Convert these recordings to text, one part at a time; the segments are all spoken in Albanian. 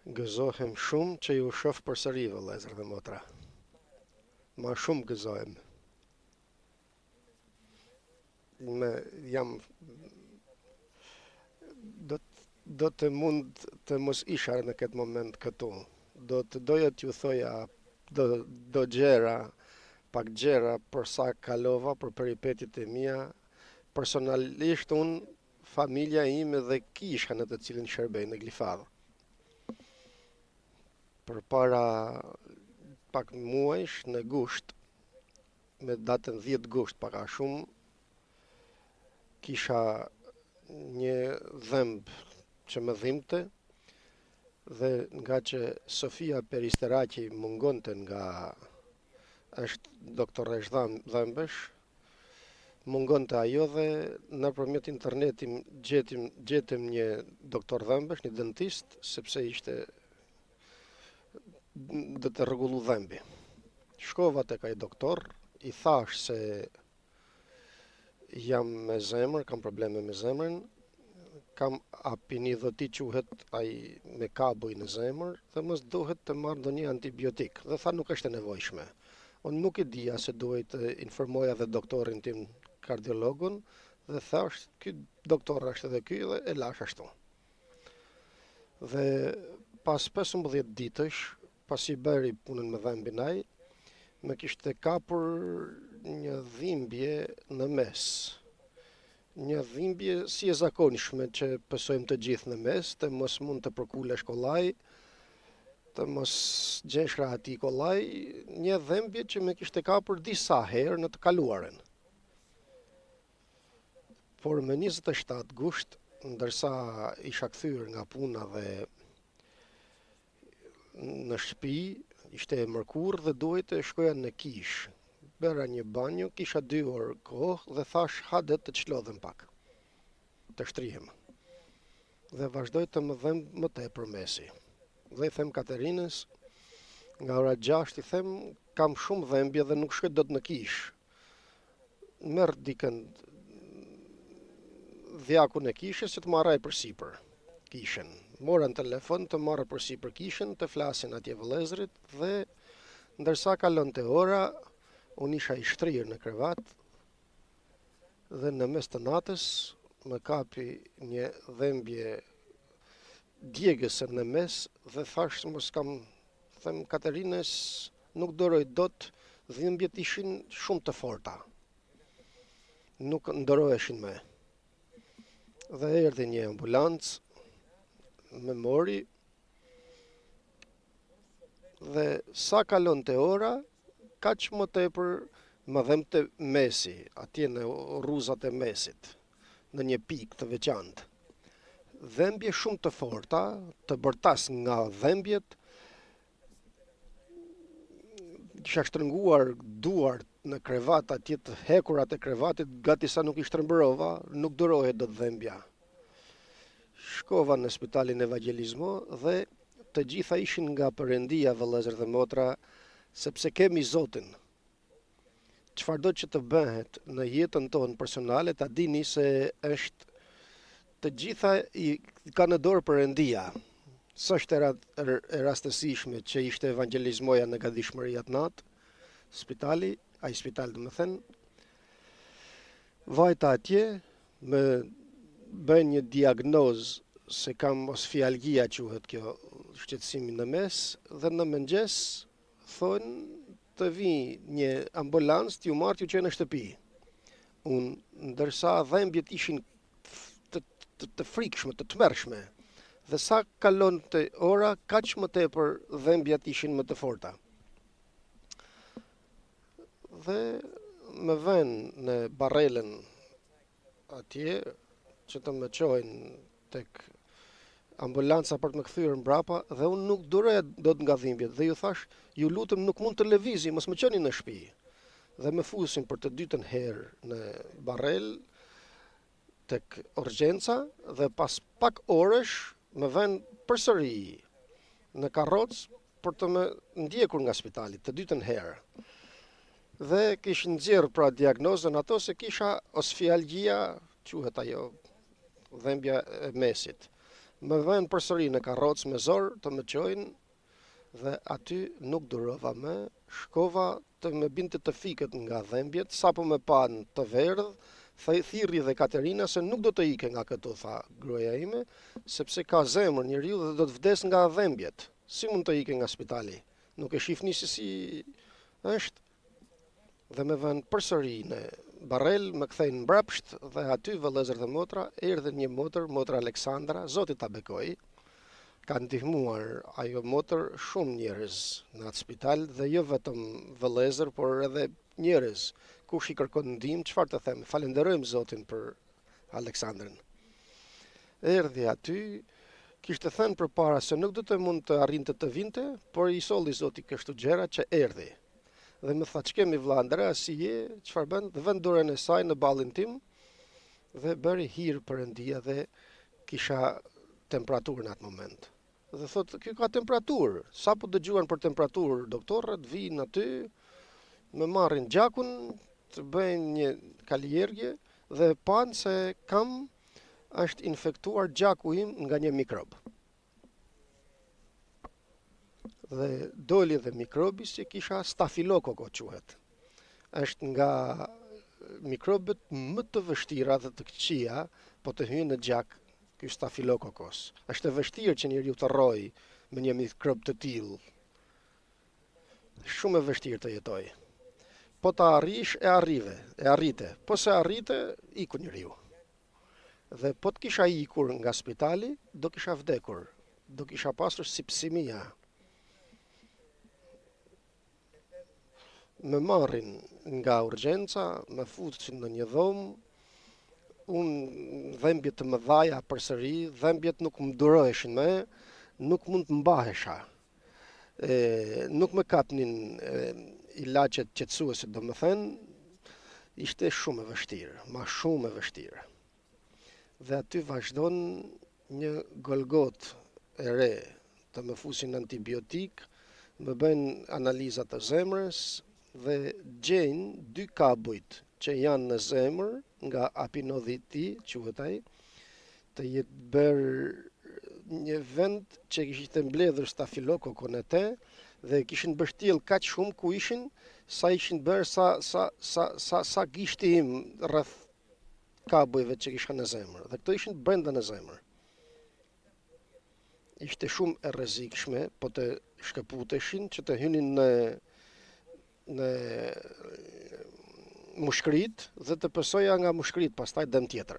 Gëzohem shumë që ju shoh përsëri vëllezër dhe motra. Ma shumë gëzohem. Me jam do do të mund të mos isha në këtë moment këtu. Do të doja t'ju thoja do gjëra, pak gjëra për sa kalova, për peripetit e mia. Personalisht unë, familja ime dhe kisha në të cilin shërbej në Glifadh. Përpara pak muajsh në gusht, me datën 10 gusht pak a shumë, kisha një dhëmb që më dhimbte dhe nga që Sofia Peristeraqi mungonte është doktoresh dhëmbësh, mungonte ajo dhe nëpërmjet internetit gjetëm një doktor dhëmbësh, një dentist, sepse do të rregullu dhëmbi. Shkova tek ai doktor, i thash se jam me zemër, kam probleme me zemrën, kam apinidhoti quhet ai me kabuj në zemër dhe mos duhet të marr ndonjë antibiotik. Dhe tha nuk është e nevojshme. Unë nuk e dija se duhet të informoja dhe doktorin tim kardiologun dhe thash ky doktor është edhe ky dhe e lash ashtu. Dhe pas 15 ditësh, pasi bëri punën me dhëmbin ai, më kishte kapur një dhimbje në mes. Një dhimbje si e zakonshme që pësojmë të gjithë në mes, të mos mund të përkulesh kollaj, të mos gjesh rahati kollaj, një dhimbje që më kishte kapur disa herë në të kaluarën. Por me 27 gusht, ndërsa isha kthyer nga puna dhe në shtëpi, ishte e mërkurë dhe duhet të shkoja në kish. Bëra një banjo, kisha 2 orë kohë dhe thash hajde të çlodhem pak, të shtrihem. Dhe vazhdoj të më dhem më tepër mesi. Dhe i them Katerinës, nga ora 6 i them kam shumë dhembje dhe nuk shkoj dot në kish. Merr dikën dhjakun e kishës që të marraj përsipër kishën. Mora në telefon të marrë përsipër kishën, të flasin atje vëllezërit dhe ndërsa kalonte ora, unë isha i shtrirë në krevat dhe në mes të natës më kapi një dhembje djegëse në mes dhe thash mos kam, them Katerinës, nuk doroj dot, dhimbjet ishin shumë të forta. Nuk ndoroheshin më. Dhe erdhi një ambulancë, me mori dhe sa kalonte ora, kaq më tepër më dhemte mesi, atje në rruzat e mesit, në një pikë të veçantë. Dhembje shumë të forta, të bërtas nga dhembjet, kisha shtrënguar duart në krevat, atje të hekurat e krevatit, gati sa nuk i shtrëmbërova, nuk durohet dot dhembja. Shkova në spitalin Evangelismo dhe të gjitha ishin nga Perëndia vëllezër dhe motra, sepse kemi Zotin. Çfarëdo që të bëhet në jetën tonë personale, ta dini se është të gjitha i ka në dorë Perëndia. S'është e rastësishme që ishte Evangelismoja në gatishmëri atë natë, spitali, ai spital do të thënë, vajta atje, më bën një diagnozë se kam osfialgia quhet kjo, shqetësimi në mes, dhe në mëngjes thonë të vi një ambulancë t'ju marrë t'ju qenë në shtëpi. Unë, ndërsa dhembjet ishin të frikshme, të tmerrshme, dhe sa kalonte ora, kaq më tepër dhembjat ishin më të forta. Dhe më vënë në barrelen atje, që të më çojnë tek ambulanca për të më kthyer mbrapa dhe unë nuk duroja dot nga dhimbjet dhe ju thash, ju lutem nuk mund të lëvizi, mos më çoni në shtëpi. Dhe më fusin për të dytën herë në barrel tek urgjenca dhe pas pak orësh më vën përsëri në karrocë për të më ndjekur nga spitali të dytën herë. Dhe kishin nxjerr pra diagnozën ato se kisha osfialgia, quhet ajo, dhembja e mesit. Më vënë përsëri në karrocë me zor të më çojnë dhe aty nuk durova më, shkova të më binte të fikët nga dhembjet, sapo më pan të verdh, thirrri dhe Katerina se nuk do të ike nga këtu, tha gruaja ime, sepse ka zemër njeriu dhe do të vdes nga dhembjet. Si mund të ike nga spitali? Nuk e shifni se si është? Dhe me vënë përsëri në Barrel, më kthejnë mbrapsht dhe aty vëllezër dhe motra, erdhi një motër, motra Aleksandra, Zoti ta bekoj. Ka ndihmuar ajo motër shumë njerëz në atë spital dhe jo vetëm vëllezër, por edhe njerëz. Kush i kërkon ndihmë, çfarë të them? Falenderojmë Zotin për Aleksandrën. Erdhi aty, kishte thënë përpara se nuk do të mund të arrinte të vinte, por i solli Zoti kështu gjëra që erdhi. Dhe më tha, që kemi vlla Andrea, si je, çfarë bën? Dhe vend dorën e saj në ballin tim dhe bëri hir Perëndia dhe kisha temperaturë në atë moment. Dhe thot, kjo ka temperaturë. Sa po dëgjuan për temperaturë, doktorët vinë aty, më marrin gjakun, të bëjnë një kalierje dhe panë se është infektuar gjaku im nga një mikrob. Dhe doli dhe mikrobi që kisha stafilokoko quhet. Është nga mikrobet më të vështira dhe të këqija, po të hyjnë në gjak ky stafilokokos. Është e vështirë që njeriu të rrojë me një mikrob të tillë. Shumë e vështirë të jetoj. Po ta arrish e arrite. Po se arrite, iku njeriu. Dhe po të kisha ikur nga spitali, do kisha vdekur. Do kisha pasur sipsimia. Më marrin nga urgjenca, më futin në një dhomë, unë dhembjet të mëdhaja përsëri, dhembjet nuk më duroheshin më, nuk mund të mbahesha. Nuk më kapnin ilaçet qetësuese, domethënë, ishte shumë e vështirë, ma shumë e vështirë. Dhe aty vazhdon një golgot e re, të më fusin antibiotik, më bëjnë analizat të zemrës, dhe gjejnë 2 kabujt që janë në zemër nga apinodhiti, quhet ai, të jetë bërë një vend që kishte mbledhur stafilokokon e te dhe kishin bështjell kaq shumë ku ishin sa ishin bërë sa gishti im rreth kabujve që kisha në zemër. Dhe këto ishin brenda në zemër. Ishte shumë e rrezikshme, po të shkëputeshin që të hynin në mushkrit dhe të pësoja nga mushkrit pastaj dëm tjetër.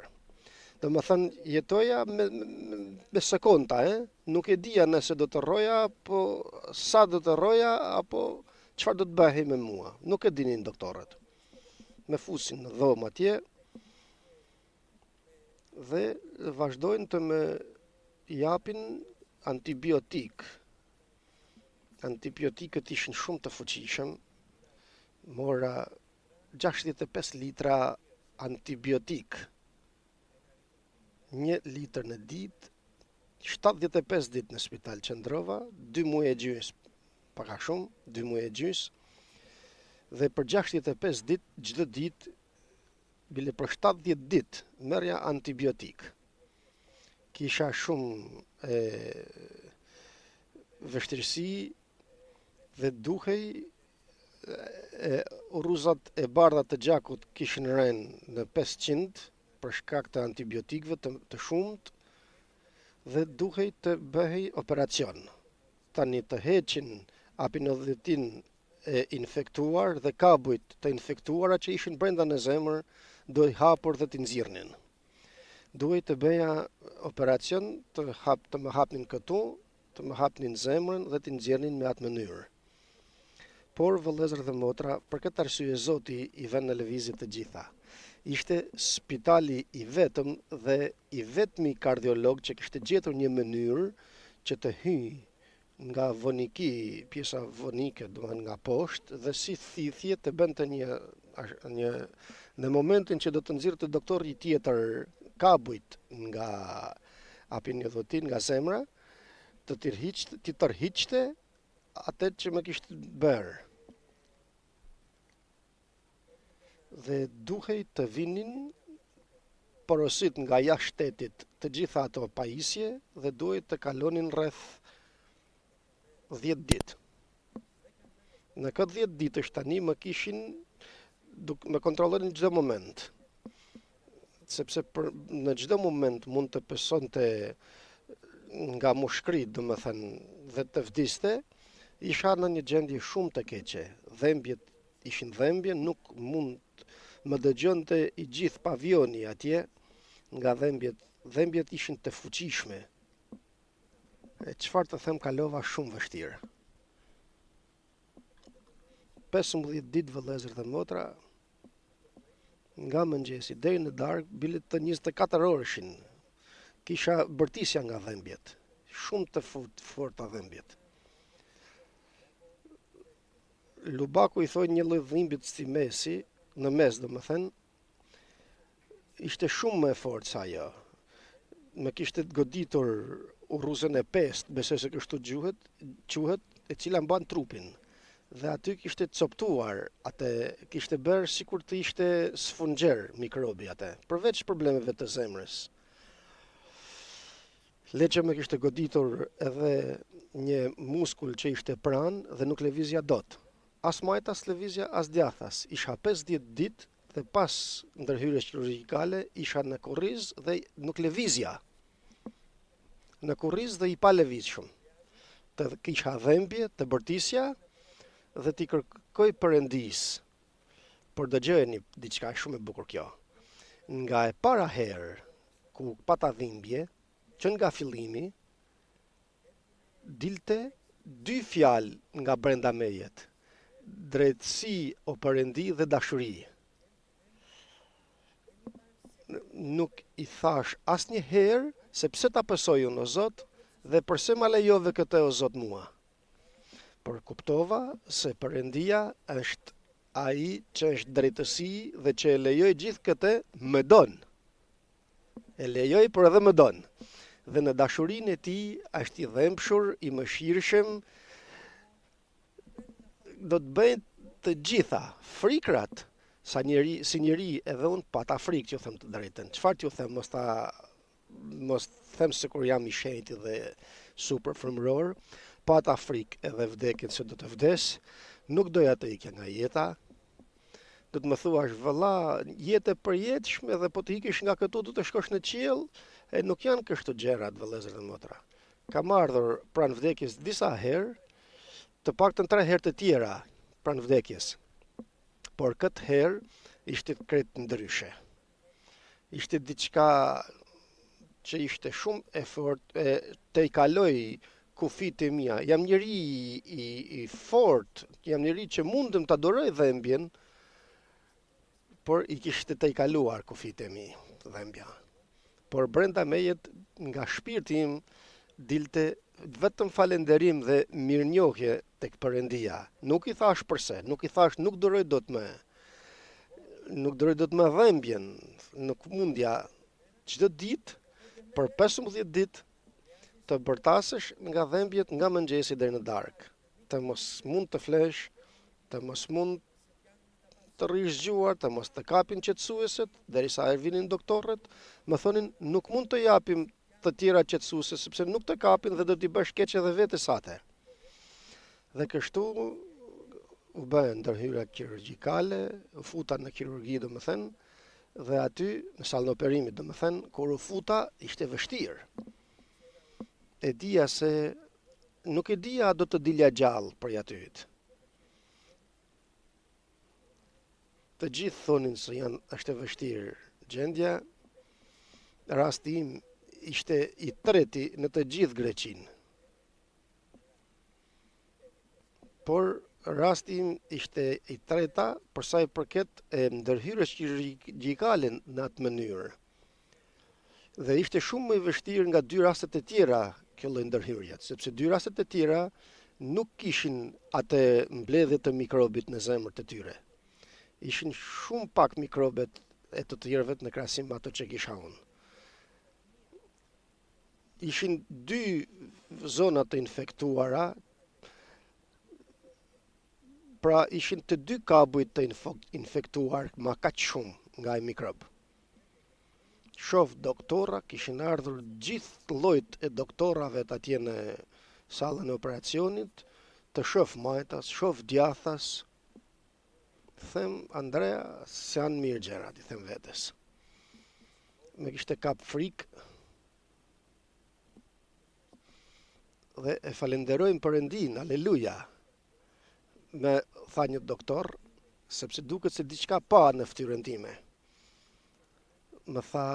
Do më thënë, jetoja me sekonda, nuk e dija nëse do të rroja, apo sa do të rroja, apo çfarë do të bëhej me mua. Nuk e dinin doktorët. Me fusin në dhomë atje dhe vazhdojnë të më japin antibiotik. Antibiotikët ishin shumë të fuqishëm. Mora 65 litra antibiotik. 1 litër në ditë, 75 ditë në spital qëndrova, 2 muaj e gjys, paka shumë, 2 muaj e gjys, dhe për 65 ditë, çdo ditë, bile për 70 ditë, merja antibiotik. Kisha shumë vështirësi dhe duhej rruzat e bardha të gjakut kishin rënë në 500 për shkak të antibiotikëve të shumt dhe duhej të bëhej operacion. Tani të heqin apinodhitin e infektuar dhe kabujt të infektuara që ishin brenda në zemër do i hapur dhe të nxirrnin. Duhej të bëja operacion të më hapnin këtu, të më hapnin zemrën dhe të nxjerrnin me atë mënyrë. Por vëllezër dhe motra, për këtë arsye Zoti i vën në lëvizje të gjitha. Ishte spitali i vetëm dhe i vetmi kardiolog që kishte gjetur një mënyrë që të hyjë nga voniki, pjesa vonike, domethënë nga poshtë, dhe si thithje të bënte një në momentin që do të nxirrte doktori tjetër kabujt nga apinodhitin, nga zemra, të tërhiqte atë që më kishte bërë. Dhe duhej të vinin porosit nga jashtë shtetit të gjitha ato pajisje dhe duhet të kalonin rreth 10 ditë. Në këtë 10 ditësh tani më kishin me kontrollonin çdo moment. Sepse në çdo moment mund të pësonte nga mushkrit, domethënë, dhe të vdiste, isha në një gjendje shumë të keqe. Dhembjet ishin dhembje, nuk mund më dëgjonte i gjithë pavioni atje nga dhembjet. Dhembjet ishin të fuqishme. E çfarë të them, kalova shumë vështirë. 15 ditë vëllezër dhe motra, nga mëngjesi deri në darkë, bile të 24 orëshin, kisha bërtisja nga dhembjet. Shumë të forta dhembjet. Lubaku i thoi një lloj dhimbjet si mesi, në mes domethënë, ishte shumë më e fortë se ajo. Më kishte goditur urruzën e 5, besoj se kështu quhet, e cila mban trupin. Dhe aty kishte coptuar, atë kishte bërë sikur të ishte sfungjer mikrobi atë, përveç problemeve të zemrës. Leçe më kishte goditur edhe një muskull që ishte pranë dhe nuk lëvizja dot. As majta, as lëvizja, as djathas. Isha 50 ditë dhe pas ndërhyrjes kirurgjikale isha në kurriz dhe nuk lëvizja. Në kurriz dhe i pa lëvizshëm. Të kisha dhembje, të bërtisja dhe t'i kërkoj Perëndis. Por dëgjojeni diçka shumë e bukur kjo. Nga e para herë ku pata dhimbje, që nga fillimi dilte 2 fjalë nga brenda mejet: drejtësi o Perëndi dhe dashuri. Nuk i thash asnjëherë se pse ta pësoj unë o Zot dhe pse ma lejove këtë o Zot mua. Por kuptova se Perëndia është ai që është drejtësi dhe që e lejoj gjithë këtë, më don. E lejoj, por edhe më don. Dhe në dashurinë e tij është i dhëmshur, i mëshirshëm, do të bëjnë të gjitha frikrat, si njeri edhe unë pata frikë, që them të drejtën. Çfarë t'ju them, mos them se kur jam i shenjtë dhe super frymëror, pata frikë edhe vdekjen se do të vdes, nuk doja të ikja nga jeta. Do të më thuash, vëlla, jetë e përjetshme dhe po të ikesh nga këtu do të shkosh në qiell, e nuk janë kështu gjërat, vëllezër dhe motra. Kam ardhur pranë vdekjes disa herë, të paktën 3 herë të tjera pranë vdekjes. Por këtë herë ishte krejt ndryshe. Ishte diçka që ishte shumë e fortë, të i kaloj kufit e mia. Jam njeri i fort, jam njeri që mundem të adoroj dhembjen, por i kishte të i kaluar kufit e mi, dhembja. Por brenda mejet, nga shpirti im, dilte vetëm falenderim dhe mirënjohje tek Perëndia. Nuk i thash përse, nuk i thash nuk duroj dot më. Nuk duroj dot më dhembjen, nuk mundja çdo ditë për 15 ditë të bërtasësh nga dhembjet nga mëngjesi deri në darkë. Të mos mund të flesh, të mos mund të rrish zgjuar, të mos të kapin qetësuesit, derisa vinin doktorët, më thonin nuk mund të japim të tjera qetësuese sepse nuk të kapin dhe do t'i bësh keq edhe vetes atë. Dhe kështu u bën ndërhyrja kirurgjikale, u futa në kirurgji domethënë, dhe aty në sallën e operimit domethënë, kur u futa ishte vështirë. E dija se nuk e dija do të dilja gjallë për atyt. Të gjithë thonin se është e vështirë gjendja. Rasti im ishte i treti në të gjithë Greqinë. Por rasti im ishte i treta për sa i përket e ndërhyrjes kirurgjikale në atë mënyrë. Dhe ishte shumë më i vështirë nga 2 rastet e tjera kjo lloj ndërhyrje, sepse 2 rastet e tjera nuk kishin atë mbledhje të mikrobit në zemër të tyre. Ishin shumë pak mikrobet e të tjerëve në krahasim me ato që kisha unë. Ishin 2 zona të infektuara, pra ishin të 2 kabujt të infektuar ma kaq shumë nga ai mikrob. Shoh doktora, kishin ardhur gjithë llojt e doktorave të atje në sallën e operacionit, të shoh majtas, shoh djathas. Them, Andrea, s'janë mirë gjërat, i them vetes. Me kishte kap frikë dhe e falenderojmë Perëndin, aleluja. Me tha një doktor, sepse duket se diçka pa në fytyrën time. Më tha,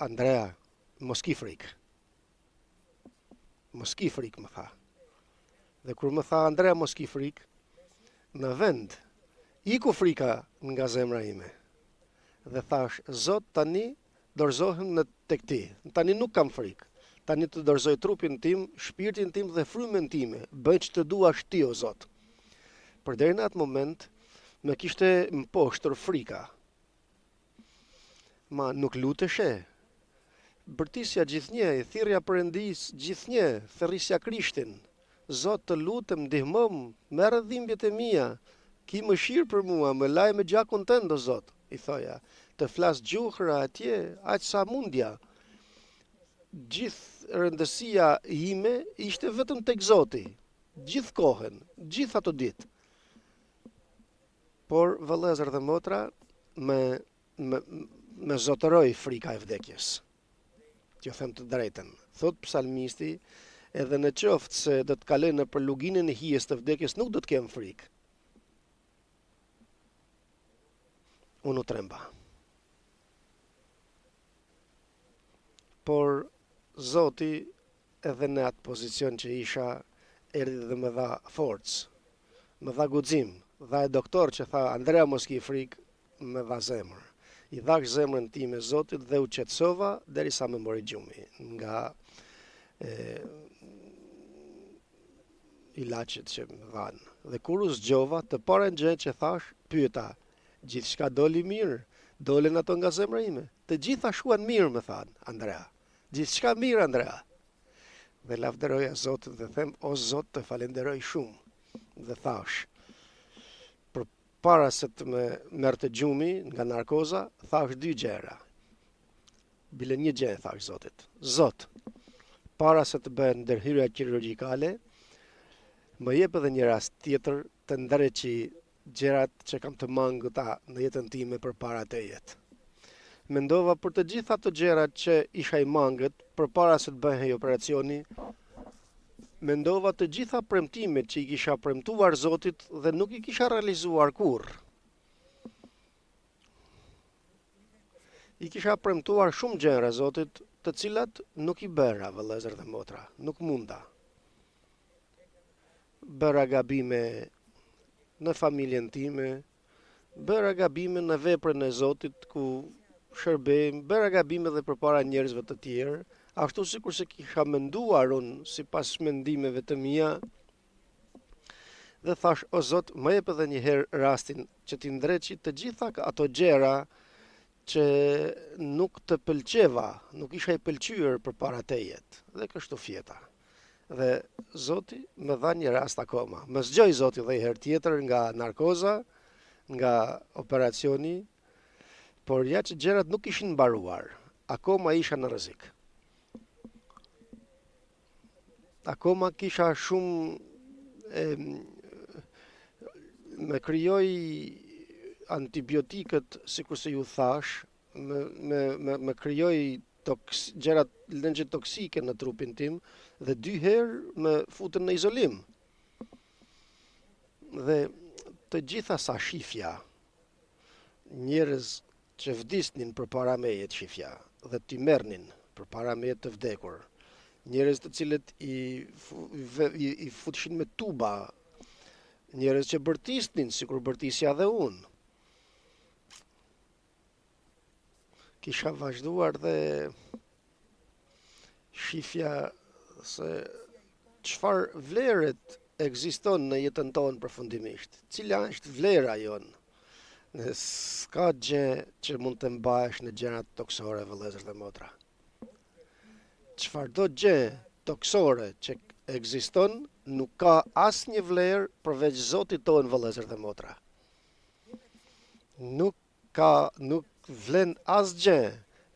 Andrea, mos ki frikë. Mos ki frikë, më tha. Dhe kur më tha, Andrea, mos ki frikë, në vend, iku frika nga zemra ime. Dhe thash, Zot, tani dorëzohem në tek ti. Tani nuk kam frikë. Tani të dorëzoj trupin tim, shpirtin tim dhe frymën time. Bëj që të duash ti, o Zot. Për deri në atë moment, me kishte mposhtër frika. Ma nuk luteshe. Bërtisja gjithnjë, thirrja Perëndis gjithnjë, therrisja Krishtin. Zot, të lutem, ndihmom, merr dhimbjet e mia. Ki mëshirë për mua, më laj me gjakun tënd, o Zot, i thoja. Të flas gjuhra atje, aq sa mundja. Gjithë rëndësia ime ishte vetëm tek Zoti. Gjithë kohën, gjithë ato ditë. Por vëllezër dhe motra, me zotëroi frika e vdekjes. T'ju them të drejtën. Thot psalmisti, edhe në qoftë se do të kaloj nëpër luginën e hijes të vdekjes, nuk do të kem frikë. Unë u tremba. Por Zoti edhe në atë pozicion që isha, erdhi dhe më dha forcë, më dha guxim, dha e doktor që tha, Andrea mos ki frikë, më dha zemër. I dhash zemrën time Zotit dhe u qetësova derisa më mori gjumi nga ilaçet që më dhanë. Dhe kur u zgjova, të parën gjë që thash, pyeta, gjithçka doli mirë, dolen ato nga zemra ime. Të gjitha shuan mirë, më thanë, Andrea. Gjithçka mirë, Andrea. Dhe lavderoja Zotin dhe them, o Zot, të falenderoj shumë. Dhe thash, për para se të me merrte gjumi nga narkoza, thash dy gjëra. Bile një gjë, thash Zotit. Zot, para se të bëhen ndërhyrja kirurgjikale, më jep edhe një rast tjetër të ndreqi gjërat që kam të mangëta në jetën time përpara tejet. Mendova për të gjitha ato gjërat që isha i mangët përpara se të bëhej operacioni. Mendova të gjitha premtimet që i kisha premtuar Zotit dhe nuk i kisha realizuar kurrë. I kisha premtuar shumë gjëra Zotit, të cilat nuk i bëra, vëllezër dhe motra, nuk munda. Bëra gabime në familjen time, bëra gabime në veprën e Zotit ku shërbejmë, bëra gabime dhe përpara njerëzve të tjerë, ashtu sikur se kisha menduar unë sipas mendimeve të mia. Dhe thash, o Zot, më jep edhe një herë rastin që t'i ndreqi të gjitha ato gjëra që nuk të pëlqeva, nuk isha i pëlqyer përpara tejet. Dhe kështu fjeta. Dhe Zoti më dha një rast akoma. Më zgjoi Zoti dhe një herë tjetër nga narkoza, nga operacioni, por ja që gjërat nuk ishin mbaruar. Akoma isha në rrezik. Akoma kisha shumë me krijoi antibiotikët, sikur se ju thash, me krijoi gjërat lëngje toksike në trupin tim dhe dy herë më futën në izolim. Dhe të gjitha sa shifja, njerëz që vdisnin përpara meje të shifja dhe t'i merrnin përpara meje të vdekur, njerëz të cilët i futshin me tuba, njerëz që bërtisnin sikur bërtisja dhe unë. Kisha vazhduar dhe shifja se çfarë vlerët ekziston në jetën tonë përfundimisht, cila është vlera jonë. S'ka gjë që mund të mbahesh në gjërat toksore, vëllezër dhe motra. Çfarëdo gjë toksore që ekziston, nuk ka asnjë vlerë përveç Zotit tonë, vëllezër dhe motra. Nuk vlen asgjë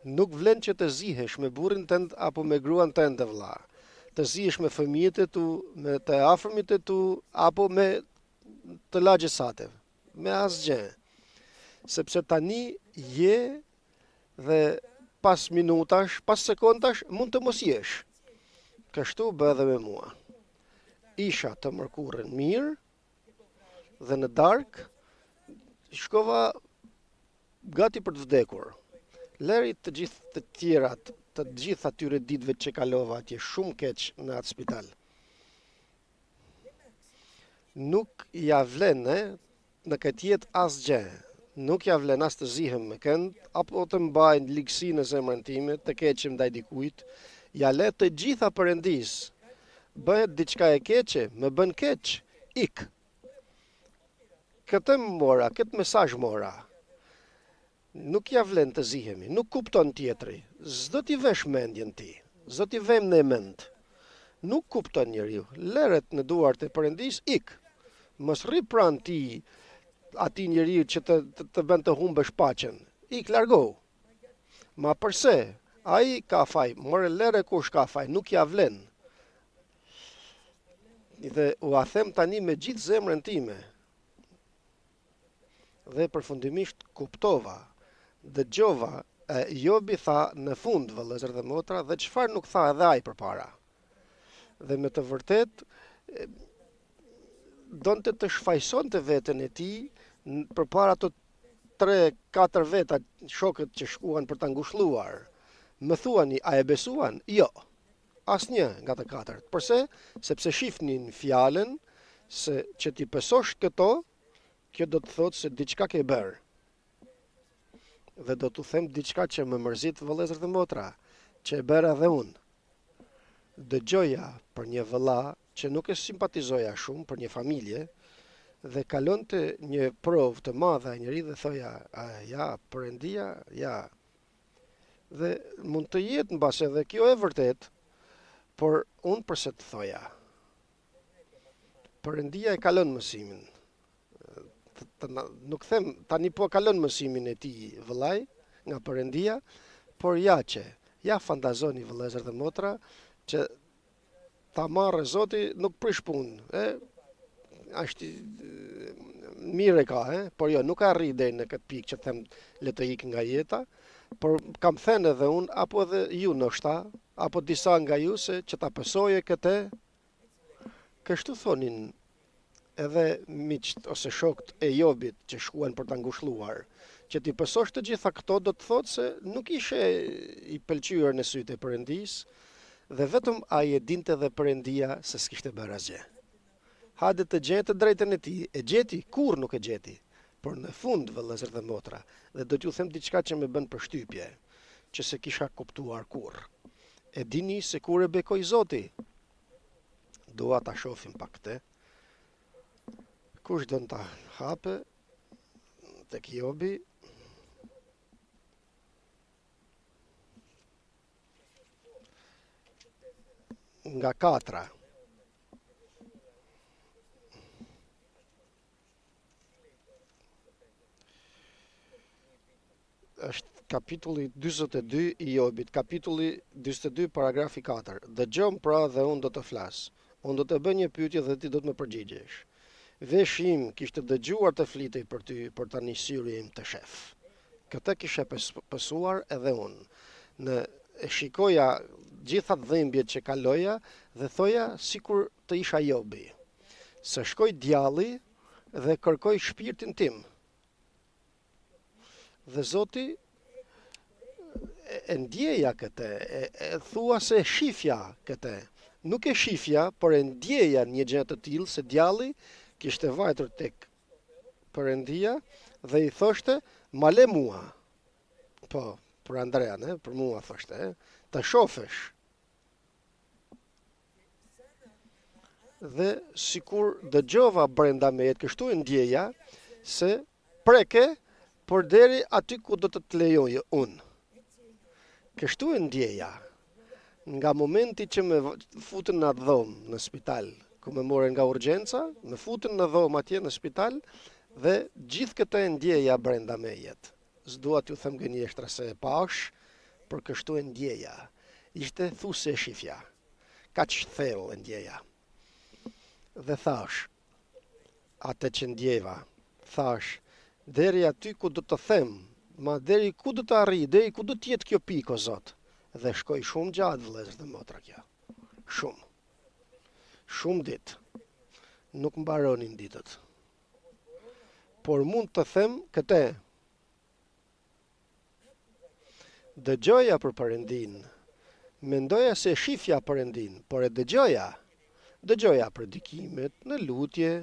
Nuk vlen që të zihesh me burrin tënd apo me gruan tënde vëlla. Të zihesh me fëmijët e tu, me të afërmit e tu, apo me të lagjësate. Me asgjë. Sepse tani je dhe pas minutash, pas sekondash, mund të mos jesh. Kështu bë edhe me mua. Isha të mërkurën mirë dhe në darkë shkova gati për të vdekur. Leri të gjithë të tjerat, të gjithë atyre ditëve që kalova atje shumë keq në atë spital. Nuk ja vlen në këtë jetë asgjë. Nuk ja vlen as të zihem me kënd, apo të mbajnë ligësi në zemrën time, të keqim ndaj dikujt. Ja le të gjitha Perëndis. Bëhet diçka e keqe, më bën keq, ik. Këtë mora, këtë mesazh mora. Nuk ja vlen të zihemi, nuk kupton tjetri. S'do t'i vesh mendjen ti, s'do t'i vem në mend. Nuk kupton njeriu. Leret në duart e Perëndis, ik. Mos rri pranë ti atij njeriu që të bën të humbësh paqen. Ik, largo. Ma përse? Ai ka faj, more lere kush ka faj, nuk ja vlen. Dhe u a them tani me gjithë zemrën time. Dhe përfundimisht kuptova, dëgjova, Jobi tha në fund, vëllezër dhe motra, dhe çfarë nuk tha edhe ai përpara. Dhe me të vërtet, donte të shfaqsonte veten e tij përpara të 3-4 veta shokët që shkuan për ta ngushëlluar. Më thuani, a e besuan? Jo. Asnjë nga të katërt. Përse? Sepse shifnin fjalën se që ti besosh këto, kjo do të thotë se diçka ke bërë. Dhe do t'u them diçka që më mërzit, vëllezër dhe motra, që e bëra edhe unë. Dëgjoja për një vëlla që nuk e simpatizoja shumë, për një familje, dhe kalonte një provë të madhe a njëri dhe thoja, ja, Perëndia, ja. Dhe mund të jetë mbase edhe kjo e vërtet, por unë përse të thoja. Perëndia e kalon mësimin. Nuk them, tani po kalon mësimin e tij vëllai nga Perëndia, por ja fantazoni vëllezër dhe motra që ta marrë Zoti nuk prish punë, është mirë e ka, por jo, nuk arri deri në këtë pikë që them le të ik nga jeta, por kam thënë edhe unë, apo edhe ju ndoshta, apo disa nga ju se që ta pësoje këtë, kështu thonin edhe miqt ose shokët e Jobit që shkuan për ta ngushëlluar, që ti pësosh të gjitha këto do të thotë se nuk ishe i pëlqyer në sytë e Perëndis, dhe vetëm ai e dinte dhe Perëndia se s'kishte bërë asgjë. Hajde të gjetë drejtën e tij, e gjeti, kur nuk e gjeti. Por në fund, vëllezër dhe motra, dhe do t'ju them diçka që më bën përshtypje, që se kisha kuptuar kurr. E dini se kur e bekoi Zoti? Dua ta shohim pak këtë. Kush don ta hape tek Jobi? Nga 4. Është kapitulli 42 i Jobit, kapitulli 42 paragrafi 4. Dëgjom pra dhe unë do të flas. Unë do të bëj një pyetje dhe ti do të më përgjigjesh. Veshi im kishte dëgjuar të flitej për ty, por tani syri im të shef. Këtë kisha pësuar edhe unë. E shikoja gjitha dhimbjet që kaloja dhe thoja sikur të isha Jobi. Se shkoi djalli dhe kërkoi shpirtin tim. Dhe Zoti e ndjeja këtë, e thua se shifja këtë. Nuk e shifja, por e ndjeja një gjë të tillë se djalli kishte vajtur tek Perëndia dhe i thoshte, ma le mua. Po, për Andrean, për mua thoshte, të shofesh. Dhe sikur dëgjova brenda meje, kështu e ndjeja se preke, por deri aty ku do të lejoj unë. Kështu e ndjeja. Nga momenti që me futën në atë dhomë në spital, ku me morën nga urgjenca, me futën në dhomë atje në spital, dhe gjithë këtë e ndjeja brenda mejet. S'dua t'ju them gënjeshtra se e pash, për kështu e ndjeja. Ishte thuse e shifja, ka që thellë e ndjeja. Dhe thash, atë që ndjeva, thash, deri aty ku do të them, ma deri ku do të arri, deri ku do t'jetë kjo pikë o Zot. Dhe shkoj shumë gjatë vëllezër dhe motra kjo. Shumë. Shumë ditë. Nuk mbaronin ditët. Por mund të them këtë. Dëgjoja për Perëndin. Mendoja se shifja Perëndin, por e dëgjoja. Dëgjoja predikimet, në lutje,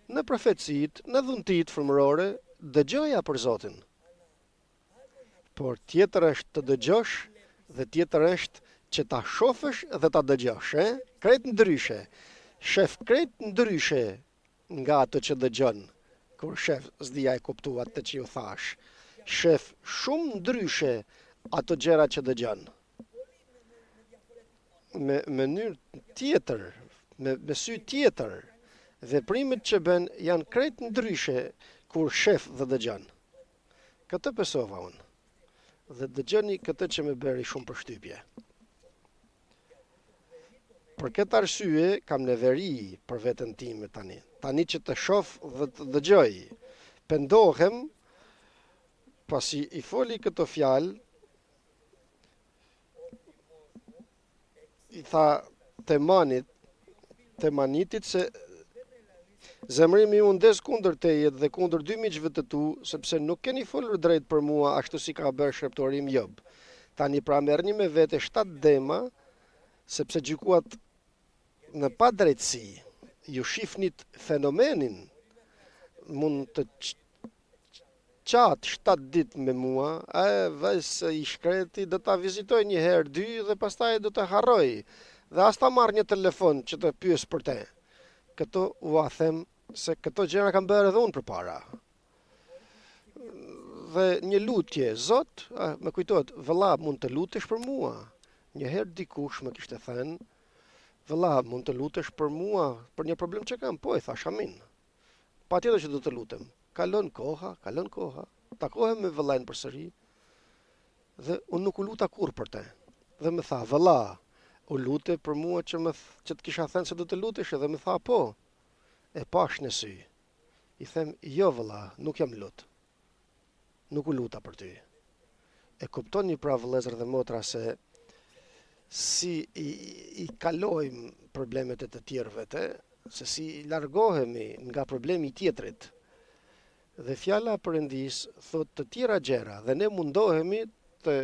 në profecit, në dhuntit frymërore, dëgjoja për Zotin. Por tjetër është të dëgjosh dhe tjetër është që ta shofësh dhe ta dëgjosh, krejt ndryshe. Shef krejt ndryshe nga ato që dëgjon. Kur shef s'dija e kuptua atë që ju thash. Shef shumë ndryshe ato gjëra që dëgjon. Me mënyrë tjetër, me sy tjetër, veprimet që bën janë krejt ndryshe kur shef dhe dëgjon. Këtë besova unë. Dhe dëgjoni këtë që më bëri shumë përshtypje. Për këtë arsye kam neveri për veten time tani. Tani që të shoh dhe të dëgjoj. Pendohem pasi i foli këto fjalë, i tha temanitit se zemrimi ju ndes kundër teje dhe kundër dy miqve të tu, sepse nuk keni folur drejt për mua ashtu si ka bërë shërptori im Job. Tani pra merrni me vete 7 dema, sepse gjykuat në pa drejtësi, ju shifnit fenomenin, mund të qatë 7 ditë me mua, vëjse i shkreti do ta vizitoj një herë, 2 dhe pastaj do të harroj, dhe as ta marrë një telefon që të pyes për te. Këto u a them se këto gjëra kam bërë edhe unë përpara. Dhe një lutje, Zot, më kujtohet, vëlla mund të lutesh për mua. Një herë dikush më kishte thënë, vëlla mund të lutesh për mua, për një problem që kam, po e thash amin. Patjetër që do të lutem. Kalon koha, takohem me vëllain përsëri, dhe unë nuk u luta kur për te. Dhe më tha, vëlla, u lute për mua që të kisha thënë se do të lutesh, dhe më tha, po, e pash në sy. I them, jo vëlla, nuk jam lut. Nuk u luta për ty. E kuptoni pra vëllezër dhe motra se si i kalojmë problemet e të tjerëve, se si largohemi nga problemi tjetrit. Dhe fjala Perëndis thot të tjera gjëra dhe ne mundohemi të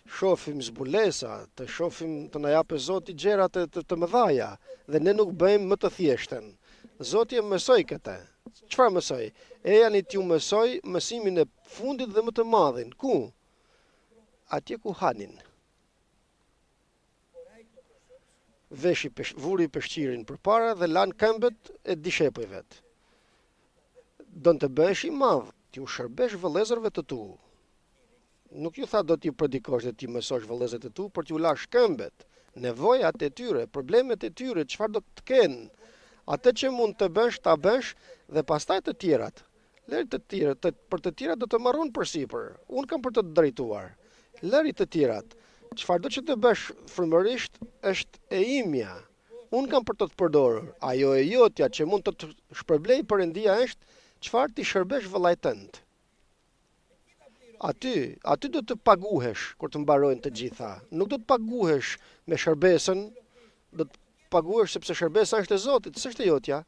shohim zbulesa, të shohim të na japë Zoti gjëra të mëdhaja dhe ne nuk bëjmë më të thjeshtën. Zoti e mësoi këtë. Çfarë mësoi? Ejani t'ju mësoj mësimin e fundit dhe më të madhin. Ku? Atje ku hanin. Vuri peshqirin përpara dhe lan këmbët e dishepujve vet. Don të bëhesh i madh, t'ju shërbesh vëllezërve të tu. Nuk ju tha do t'i predikosh dhe t'i mësosh vëllezërit të tu për t'ju lash këmbët, nevojat e tyre, problemet e tyre, çfarë do të kenë. Atë që mund të bësh, ta bësh dhe pastaj të tjerat. Lëri të tjerat, për të tjerat do të marrun përsipër. Unë kam për të drejtuar. Lëri të tjerat. Çfarë do që të bësh frymërisht është e imja. Unë kam për të përdorur. Ajo e jotja që mund të shpërblej Perëndia është çfarë ti shërbesh vëllait tënd. Aty do të paguhesh kur të mbarojnë të gjitha. Nuk do të paguhesh me shërbesën, do të paguhesh sepse shërbesa është e Zotit, s'është e jotja.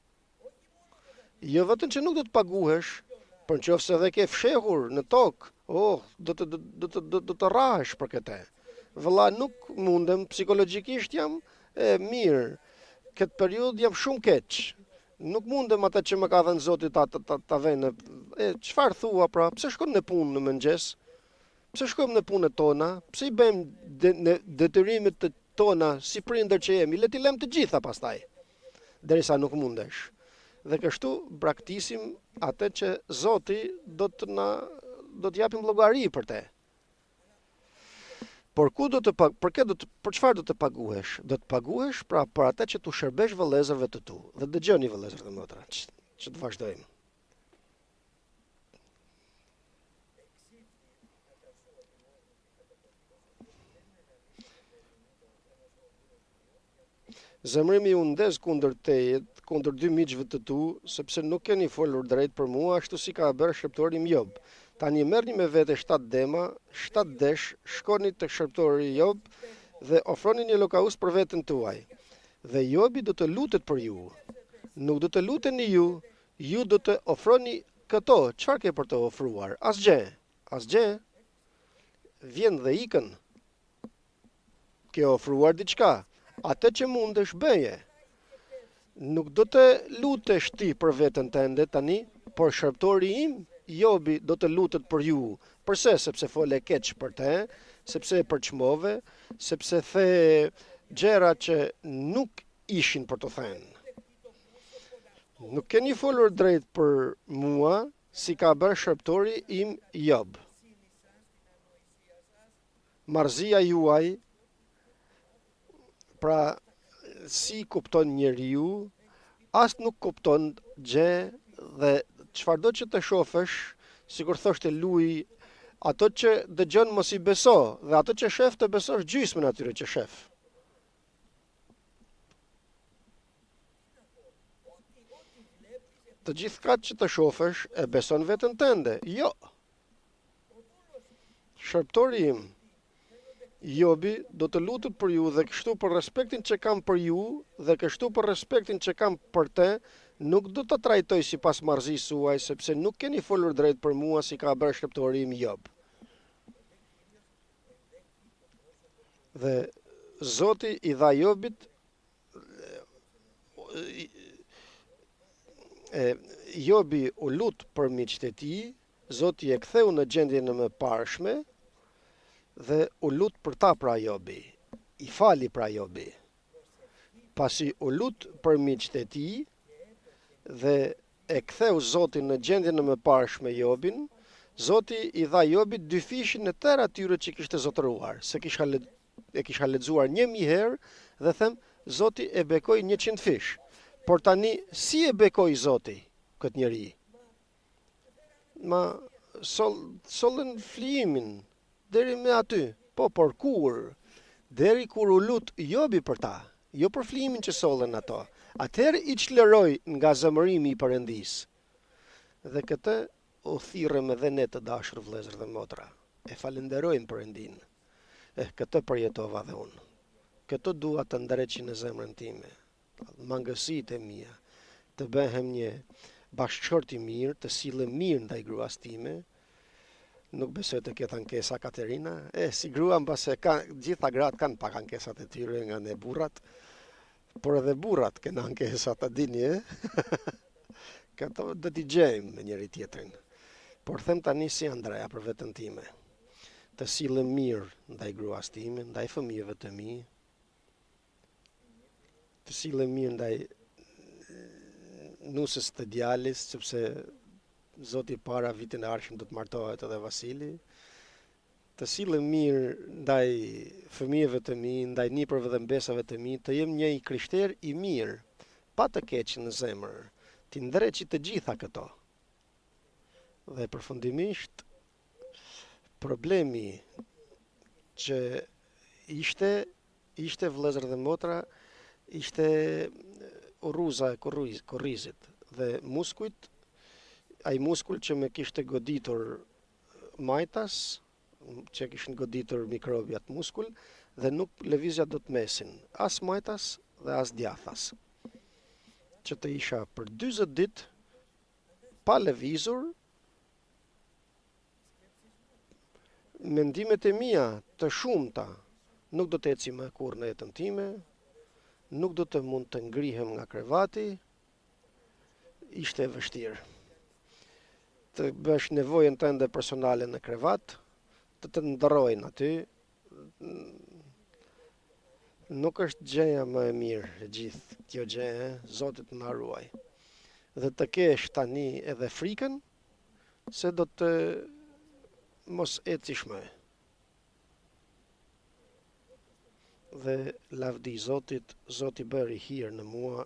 Jo vetëm që nuk do të paguhesh, por nëse edhe ke fshehur në tokë, do të rrahesh për këtë. Vëlla, nuk mundem, psikologjikisht jam mirë. Këtë periudhë jam shumë keq. Nuk mundem atë që më ka dhënë Zoti ta vënë. Çfarë thua pra? Pse shkon në punë në mëngjes? Pse shkojmë në punët tona? Pse i bëjmë detyrimet tona si prindër që jemi? Le t'i lëm të gjitha pastaj. Derisa nuk mundesh. Dhe kështu braktisim atë që Zoti do të japim llogari për te. Por për çfarë do të paguhesh? Do të paguhesh pra për atë që tu shërbesh vëllezërve të tu. Dhe dëgjoni vëllezër dhe motra, që të vazhdojmë. Zemrimi ju ndez kundër tejet, kundër dy miqve të tu, sepse nuk keni folur drejt për mua, ashtu si ka bërë shërptori im Job. Tani merrni me vete 7 dema, 7 desh, shkoni tek shërptori Job dhe ofroni një holokaust për veten tuaj. Dhe Jobi do të lutet për ju. Nuk do të luteni ju do të ofroni këto. Çfarë ke për të ofruar? Asgjë. Asgjë. Vjen dhe ikën. Ke ofruar diçka. Atë që mundesh bëje. Nuk do të lutesh ti për veten tënde tani, por shërptori im, Jobi, do të lutet për ju. Përse? Sepse fole keq për te, sepse e përçmove, sepse the gjëra që nuk ishin për të thënë. Nuk keni folur drejt për mua, si ka bërë shërptori im Job. Marzia juaj, pra si kupton njeriu, as nuk kupton gjë dhe çfarëdo që të shofësh, sikur thoshte Lui, ato që dëgjon mos i beso, dhe ato që shef të besosh gjysmën atyre që shef. Të gjithkat që të shofësh e beson veten tënde. Jo. Shërptori im, Jobi, do të lutet për ju dhe kështu për respektin që kam për ju dhe kështu për respektin që kam për te, nuk do të trajtoj sipas marrëzisë suaj, sepse nuk keni folur drejt për mua si ka bërë shërptori im Job. Dhe Zoti i dha Jobit Jobi u lut për miqtë e tij, Zoti e ktheu në gjendjen e mëparshme dhe u lut për ta pra Jobi. I fali pra Jobi. Pasi u lut për miqtë e tij dhe e ktheu Zotin në gjendjen e mëparshme Jobin, Zoti i dha Jobit 2 fishin e tërë atyre që kishte zotëruar, se e kisha lexuar 1000 herë dhe them Zoti e bekoi 100 fish. Por tani, si e bekoi Zoti këtë njeri? Ma sollën flimin, deri me aty. Po, por kur? Deri kur u lut Jobi për ta, jo për flimin që sollën ato. Atëherë i çleroi nga zemërimi i Perëndis. Dhe këtë u thirrëm edhe ne të dashur vëllezër dhe motra. E falenderojmë Perëndin. Këtë përjetova dhe unë. Këtë dua të ndreqin në zemrën time. Mangësitë e mia, të bëhem një bashkëshort i mirë, të sillem mirë ndaj gruas time. Nuk besoj të ketë ankesa Katerina. Si grua mbase gjitha gratë kanë pak ankesat e tyre nga ne burrat, por edhe burrat kanë ankesat, a dini, Këto do t'i gjejmë me njëri tjetrin. Por them tani si Andrea për veten time. Të sillem mirë ndaj gruas time, ndaj fëmijëve të mi, të sillem mirë ndaj nusës të djalis, sepse Zoti para vitin e ardhshëm do të martohet edhe Vasili. Të sillem mirë ndaj fëmijëve të mi, ndaj nipërve dhe mbesave të mi, të jem një krishter i mirë, pa të keq në zemër, të ndreqi të gjitha këto. Dhe përfundimisht, problemi që ishte vëllezër dhe motra, ishte urruza e korrizit dhe muskujt, ai muskull që me kishte goditur majtas, që kishin goditur mikrobjat muskull, dhe nuk lëvizja do të mesin, as majtas dhe as djathas. Që të isha për 40 ditë pa lëvizur, mendimet e mia të shumta nuk do të eci më kurrë në jetën time, nuk do të mund të ngrihem nga krevati, ishte e vështirë. Të bësh nevojën tënde personale në krevat, të ndërrojnë aty, nuk është gjëja më e mirë e gjithë kjo gjë, Zoti të na ruaj. Dhe të kesh tani edhe frikën se do të mos ecish më. Dhe lavdi Zotit, Zoti bëri hir në mua,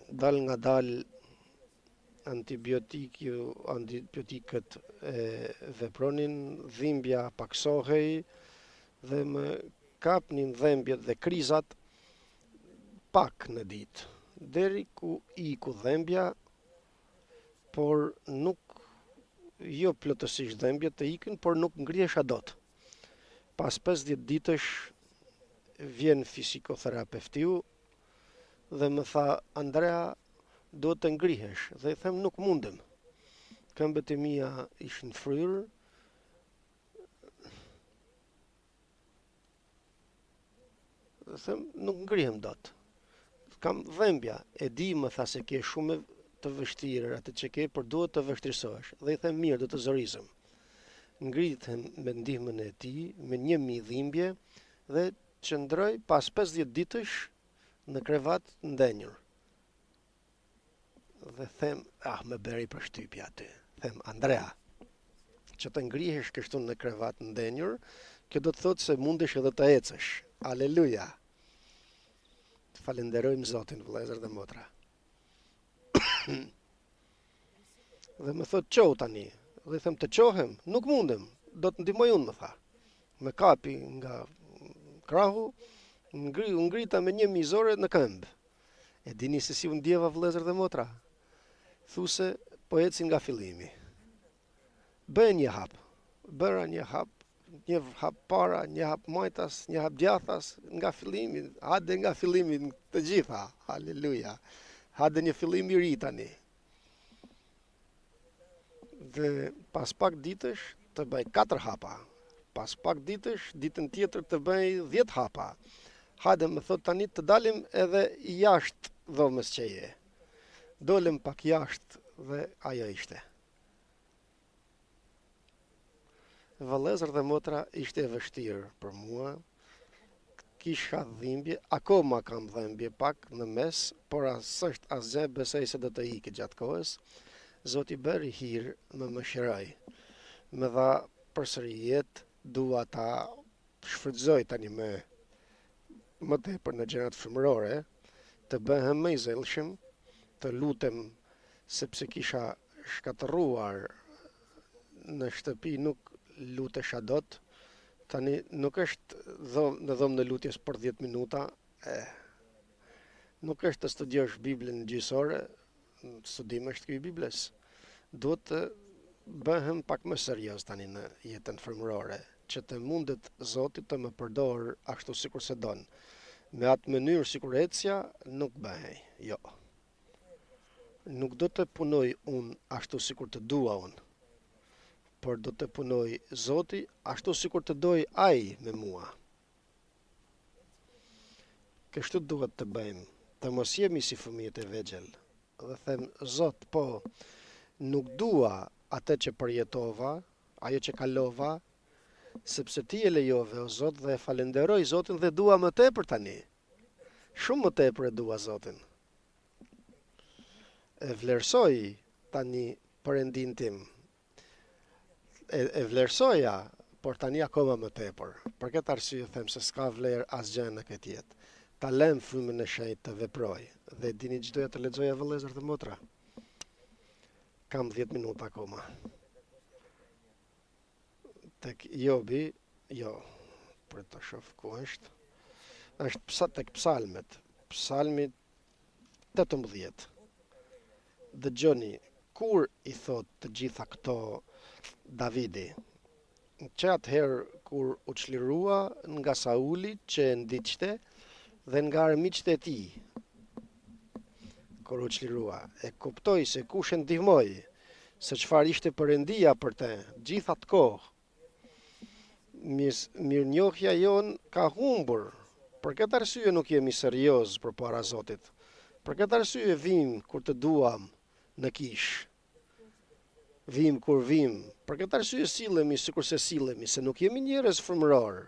dal nga dal antibiotikët vepronin, dhimbja paksohej dhe më kapnin dhembjet dhe krizat pak në ditë, deri ku iku dhembja, por nuk jo plotësisht dhembjet të ikin, por nuk ngrihesha dot. Pas 50 ditësh vjen fizikoterapeutiu dhe më tha, Andrea, duhet të ngrihesh. Dhe I them nuk mundem. Këmbët e mia ishin fryrë. Dhe them nuk ngrihem dot. Kam dhembja, e di më tha se ke shumë të vështirë atë që ke, por duhet të vështirësohesh. Dhe I them mirë, do të zorizem. Ngritem me ndihmën e tij, me 1000 dhimbje dhe qëndroj pas 50 ditësh në krevat ndenjur. Dhe them, më bëri përshtypje aty. Them, Andrea, që të ngrihesh kështu në krevat ndenjur, kjo do të thotë se mundesh edhe të ecësh. Aleluja. Falenderojmë Zotin, vëllezër dhe motra. Dhe më thot, qoh tani. Dhe them, të qohem, nuk mundem, do të ndihmoj unë, më tha. Me kapi nga krahu, ngrita me 1000 zore në këmbë. E dini se si u ndjeva, vëllezër dhe motra? Thuse, po eci nga fillimi. Bëj një hap, bëra një hap para, një hap majtas, një hap djathas, nga fillimi, hade nga fillimi të gjitha, halleluja, hade një fillim I ri tani. Dhe pas pak ditësh të bëj 4 hapa, pas pak ditësh, ditën tjetër të bëj 10 hapa. Hade më thot tani të dalim edhe jashtë dhomës që je. Dolem pak jashtë dhe ajo ishte. Vëllezër dhe motra, ishte e vështirë për mua. Kisha dhimbje, akoma kam dhimbje pak në mes, por s'është asgjë, besoj se do të ikë gjatë kohës. Zoti bëri hir, më mëshiroi. Më dha përsëri jetë, dua ta shfrytëzoj tani më tepër në gjërat femërore, të bëhem më I zellshëm, të lutem sepse kisha shkatërruar në shtëpi, nuk lutesha dot. Tani nuk është në dhomë në lutjes për 10 minuta, nuk është të studiosh Biblën gjysore, studim është ky I Biblës. Duhet të bëhem pak më serioz tani në jetën femërore, që të mundet Zoti të më përdor ashtu sikur se don. Me atë mënyrë sikur ecja nuk bëhej, jo. Nuk do të punoj unë ashtu sikur të dua unë, por do të punoj Zoti ashtu sikur të doj ai me mua. Kështu duhet të bëjmë, të mos jemi si fëmijët e vegjël. Dhe them, Zot, po, nuk dua atë që përjetova, ajo që kalova, sepse ti e lejove, o Zot, dhe falenderoj Zotin dhe dua më tepër tani. Shumë më tepër e dua Zotin. E vlerësoj tani Perëndin tim. E vlerësoja, por tani akoma më tepër. Për këtë arsye them se s'ka vlerë asgjë në këtë jetë. Ta lëm frymën e shenjtë të veproj. Dhe dini që doja të lexoja, vëllezër dhe motra. Kam 10 minuta akoma. Tek Jobi, për të shoh ku është. Është tek Psalmet. Psalmi 18. Dëgjoni, kur I thot të gjitha këto Davidi, që atëherë kur u çlirua nga Sauli që e ndiqte dhe nga armiqtë e tij, kur u çlirua, e kuptoi se kush e ndihmoi, se çfarë ishte Perëndia për të gjithë atë kohë. Mirënjohja jon ka humbur. Për këtë arsye nuk jemi serioz përpara Zotit. Për këtë arsye vim kur të duam në kish. Vim kur vim. Për këtë arsye sillemi sikur se sillemi, se nuk jemi njerëz frymëror.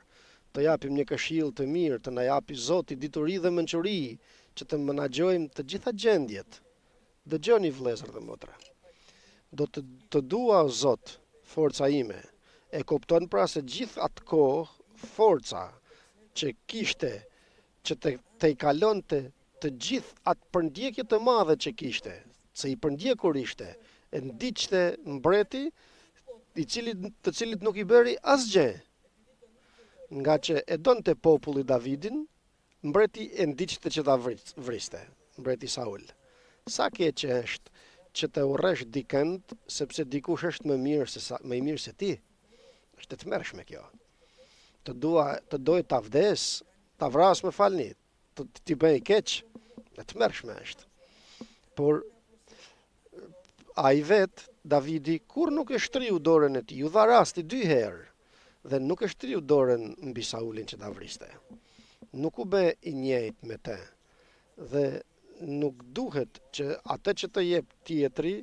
Të japim një këshill të mirë, të na japi Zoti dituri dhe mençuri, që të menaxhojmë të gjitha gjendjet. Dëgjoni vëllezër dhe motra. Do të dua o Zot, forca ime. E kupton pra se gjithë atë kohë forca që kishte, që të I kalonte të gjithë atë përndjekje të madhe që kishte, se I përndjekur ishte, e ndiqte mbreti, të cilit nuk I bëri asgjë, nga që e donte populli Davidin, mbreti e ndiqte që ta vriste, mbreti Saul. Sa keq që është që të urresh dikënd sepse dikush është më i mirë se ti. Është e tmerrshme kjo. Të doj ta vdes, ta vras më falni, të ti bëj keq, e tmerrshme është. Por ai vet, Davidi, kur nuk e shtriu dorën e tij, u dha rasti 2 herë dhe nuk e shtriu dorën mbi Saulin që ta vriste. Nuk u bë i njëjtë me të. Dhe nuk duhet që atë që të jep tjetri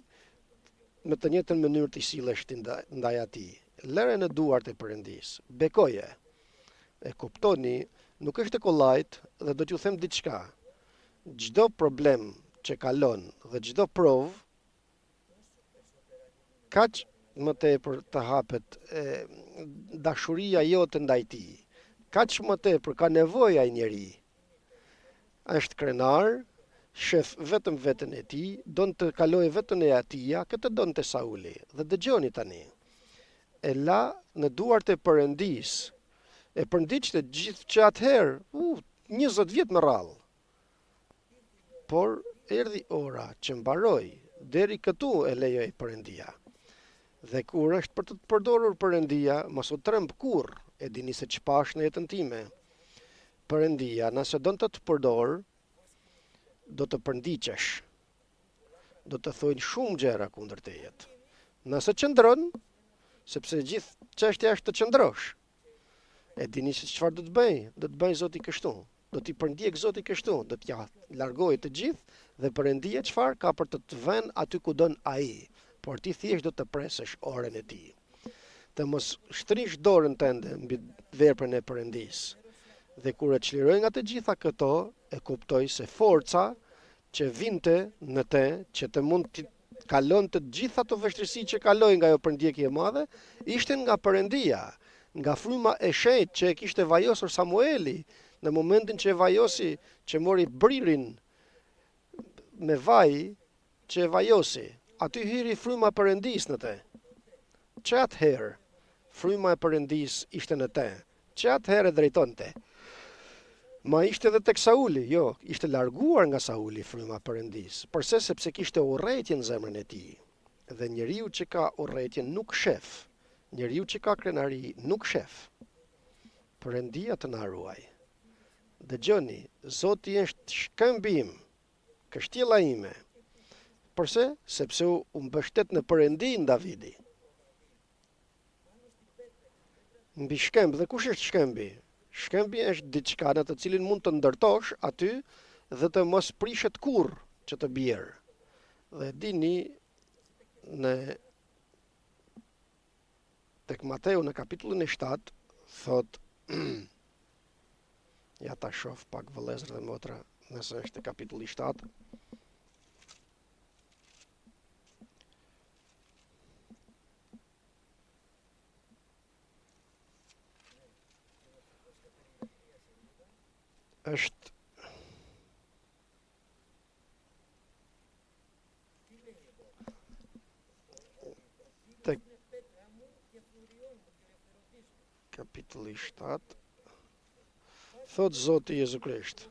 me të njëjtën mënyrë të sillesh ti ndaj atij. Lëre në duart e Perëndis. Bekoje. E kuptoni, nuk është e kollajt dhe do t'ju them diçka. Çdo problem që kalon dhe çdo provë kaq më tepër të hapet dashuria jote ndaj tij. Kaq më tepër ka nevojë ai njeri. Është krenar, shef vetëm veten e tij, don të kalojë vetën e atija, këtë donte Sauli. Dhe dëgjoni tani. E la në duart e Perëndis. E përndiqte gjithë që atëherë, 20 vjet më radhë. Por erdhi ora që mbaroi, deri këtu e lejoi Perëndia. Dhe kur është për të përdorur Perëndia, mos u tremb kurrë, e dini se ç'pash në jetën time. Perëndia, nëse don të përdor, do të përndiqesh. Do të thojnë shumë gjëra kundër teje. Nëse qëndron, sepse gjithë çështja është të qëndrosh. E dini se çfarë do të bëj? Do të bëj Zoti kështu. Do t'i përndjek Zoti kështu, do t'ja largojë të gjithë dhe Perëndia çfarë ka për të vënë aty ku don ai. Por ti thjesht do të presësh orën e tij. Të mos shtrish dorën tënde mbi veprën e Perëndis. Dhe kur e çliroj nga të gjitha këto, e kuptoj se forca që vinte në te, që të mund të kalon të gjitha të vështirësi që kaloi nga ajo përndjekje e madhe, ishte nga Perëndia, nga fryma e shenjtë që e kishte vajosur Samueli në momentin që e vajosi, që mori bririn me vaj që e vajosi. Aty hyri fryma e Perëndis në te. Që atëherë fryma e Perëndis ishte në te. Që atëherë e drejtonte. Ma ishte edhe tek Sauli, jo, ishte larguar nga Sauli fryma e Perëndis. Përse? Sepse kishte urrëtie në zemrën e tij. Dhe njeriu që ka urrëtie nuk shef. Njeriu që ka krenari nuk shef. Perëndia të na ruaj. Dëgjoni, Zoti është shkëmbi im, kështjella ime. Përse? Sepse u mbështet në Perëndin Davidi. Mbi shkëmb, dhe kush është shkëmbi? Shkëmbi është diçka në të cilin mund të ndërtosh aty dhe të mos prishet kurrë që të bjerë. Dhe dini tek Mateu në kapitullin e 7 thot ja ta shoh pak vëllezër dhe motra, nëse është kapitulli 7. Është tek kapitulli 7 thot Zoti Jezu Krisht.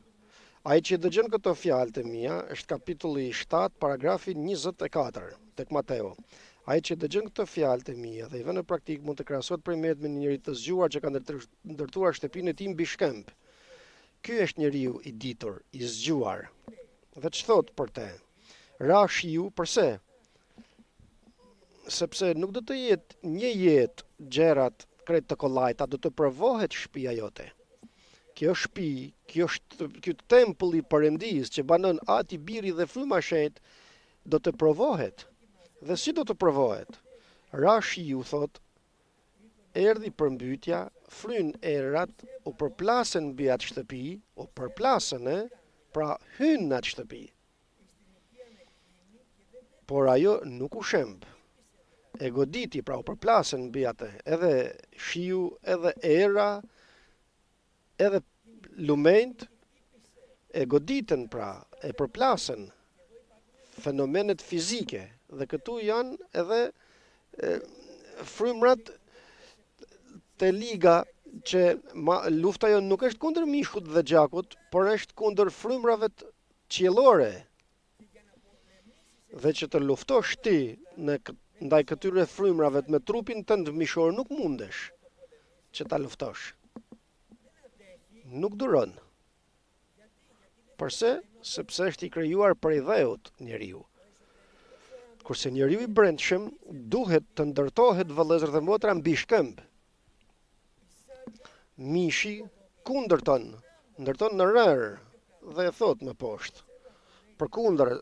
Ai që dëgjon këto fjalë të mia është kapitulli 7 paragrafi 24 tek Mateu. Ai që dëgjon këto fjalë të mia dhe i vën në praktik mund të krahasohet përmet me një njerëz të zgjuar që ka ndërtuar shtëpinë e tij mbi shkëmb. Ky është njeriu i ditur, i zgjuar. Dhe ç'thot për te? Ra shiu, përse? Sepse nuk do të jetë një jetë gjërat krejt të kollajta, do të provohet shtëpia jote. Kjo shtëpi, ky tempull i Perëndis që banon Ati, Biri dhe Fryma e Shenjtë do të provohet. Dhe si do të provohet? Ra shiu, thot, erdhi përmbytja, fryn errat, u përplasën mbi atë shtëpi, u përplasën, pra hyn në atë shtëpi. Por ajo nuk u shemb. E goditi, pra u përplasën mbi atë, edhe shiu, edhe era, edhe lumenjt, e goditën, pra, e përplasën fenomenet fizike, dhe këtu janë edhe frymrat të liga që lufta jo nuk është kundër mishkut dhe gjakut, por është kundër frymrave qiellore. Dhe që të luftosh ti ndaj këtyre frymrave me trupin tënd mishor nuk mundesh që ta luftosh. Nuk duron. Përse? Sepse është i krijuar prej dheut njeriu. Kurse njeriu i brendshëm duhet të ndërtohet vëllezër dhe motra mbi shkëmb. Mishi kundërton, ndërton në rër dhe e thot më poshtë. Përkundër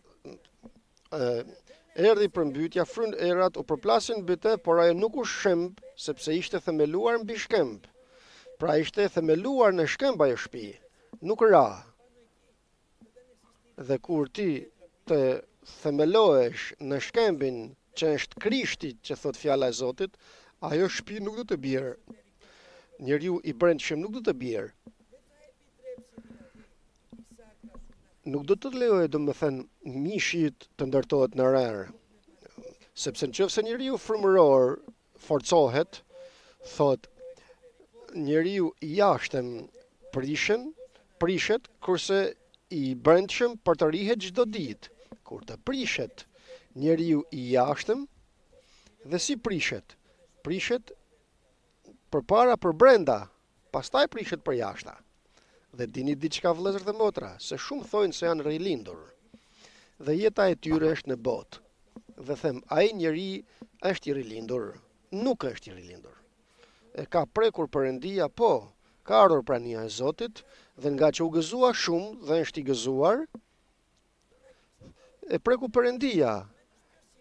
erdhi përmbytja, fryn erat u përplasin mbi të, por ajo nuk u shemb sepse ishte themeluar mbi shkëmb. Pra ishte themeluar në shkëmb ajo shtëpi, nuk ra. Dhe kur ti të themelohesh në shkembin që është Krishti, që thot fjala e Zotit, ajo shtëpi nuk do të bjerë. Njeriu i brendshëm nuk do të bjerë. Nuk do të lejojë, domethënë, mishit të ndërtohet në rër. Sepse nëse njeriu frymëror forcohet, thot njeriu i jashtëm prishet, kurse i brendshëm për të rihet çdo ditë. Kur të prishet njeriu i jashtëm, dhe si prishet? Prishet përpara për brenda, pastaj prishet për jashta. Dhe dini diçka vëllezër dhe motra, se shumë thojnë se janë rilindur. Dhe jeta e tyre është në botë. Dhe them, ai njeri është i rilindur, nuk është i rilindur. E ka prekur Perëndia, po, ka ardhur prania e Zotit, dhe nga që u gëzua shumë dhe është i gëzuar, e preku Perëndia.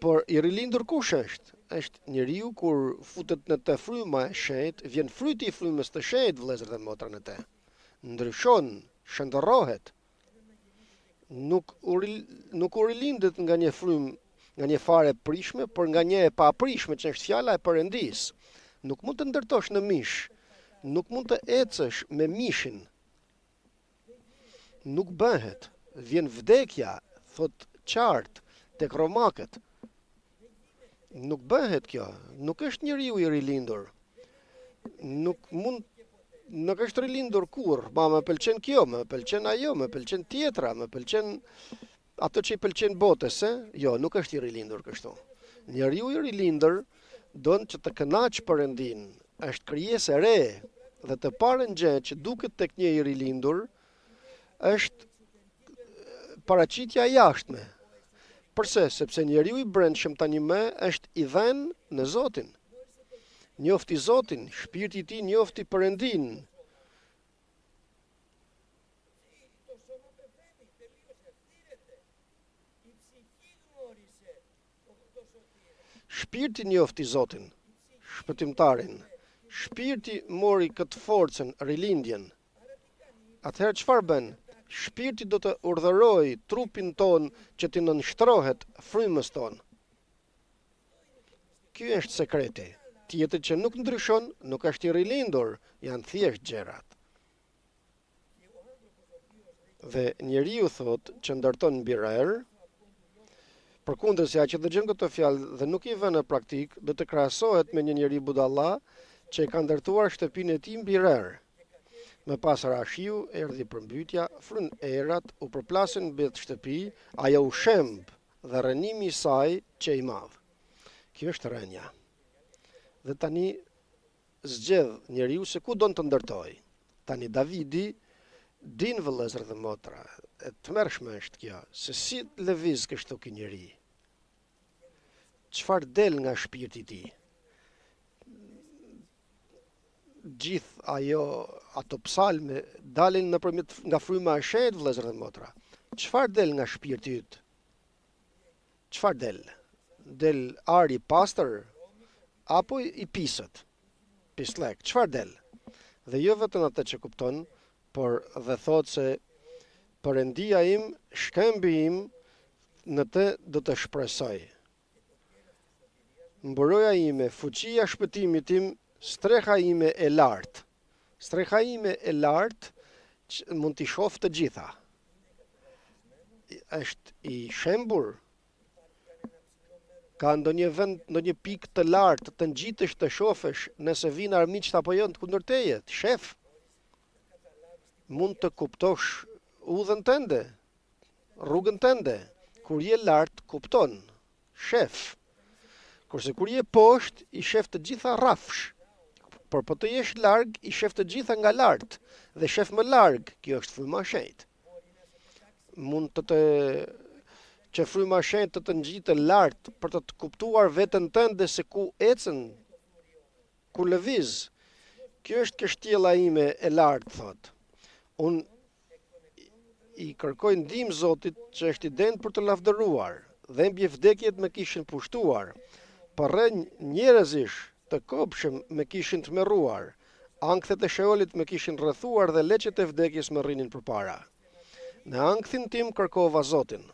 Por i rilindur kush është? Është njeriu kur futet në të fryma e shenjtë, vjen fryti i frymës të shenjtë vëllezër dhe motra në të. Ndryshon, shëndërrohet. Nuk u rilindet nga një frymë, nga një fare prishme, por nga një e paprishme, që është fjala e Perëndisë. Nuk mund të ndërtosh në mish, nuk mund të ecësh me mishin. Nuk bëhet, vjen vdekja, thot qartë tek romakët. Nuk bëhet kjo, nuk është njeriu i rilindur. Nuk është rilindur kur, më pëlqen kjo, më pëlqen ajo, më pëlqen tjetra, më pëlqen ato që i pëlqen botës, Jo, nuk është i rilindur kështu. Njeriu i rilindur don që të kënaq Perëndin, është krijesë e re, dhe të parën gjë që duket tek një i rilindur është paraqitja e jashtme. Përse? Sepse njeriu i brendshëm tani më është i dhënë në Zotin. Njofti Zotin, shpirti i tij njofti Perëndin. Shpirti njofti Zotin, shpëtimtarin. Shpirti mori këtë forcën, rilindjen. Atëherë çfarë bën? Shpirti do të urdhërojë trupin ton që të nënshtrohet frymës ton. Ky është sekreti. Tjetër që nuk ndryshon, nuk është i rilindur, janë thjesht gjërat. Dhe njeriu thot që ndërton mbi rër, përkundër se ai që dëgjon këtë fjalë dhe nuk i vën në praktik, do të krahasohet me një njeri budalla që e ka ndërtuar shtëpinë e tij mbi rër. Me pas rashiu, erdhi përmbytja, fryn erat, u përplasin mbi shtëpi, ajo u shemb dhe rënimi i saj që i madh. Kjo është rënja. Dhe tani zgjedh njeriu se ku don të ndërtoj. Tani Davidi din vëllezër dhe motra, e tmerrshme është kjo, se si lëviz kështu ky njeri. Çfarë del nga shpirti i tij? Gjithë ato psalme dalin nga fryma e shenjtë vëllezër dhe motra. Çfarë del nga shpirti yt? Çfarë del? Del ari i pastër apo i pisët? Pislek, çfarë del? Dhe jo vetëm atë që kupton, por dhe thot se Perëndia im, shkëmbi im, në të do të shpresoj. Mburoja ime, fuqia shpëtimit tim, streha ime e lartë. Streha ime e lartë që mund t'i shoh të gjitha. Është i shembur. Ka ndonjë vend, ndonjë pikë të lartë, të ngjitesh të shofesh nëse vinë armiqt apo jo kundër teje, shef, mund të kuptosh udhën tënde, rrugën tënde. Kur je lart, kupton, shef. Kurse kur je poshtë, i shef të gjitha rrafsh. Por po të jesh larg, i shef të gjitha nga lart dhe shef më larg. Kjo është fryma e shenjtë. Mund që fryma e shenjtë të ngjitë lart për të kuptuar veten tënde se ku ecën, ku lëviz. Kjo është kështjella ime e lartë, thot. Unë i kërkoj ndihmë Zotit që është i denjë për të lavdëruar, dhe mbi vdekjet më kishin pushtuar, përre njerëzish të kopshëm më kishin tmerruar, ankthet e Sheolit më kishin rrethuar dhe leqet e vdekjes më rrinin përpara. Në ankthin tim kërkova Zotin,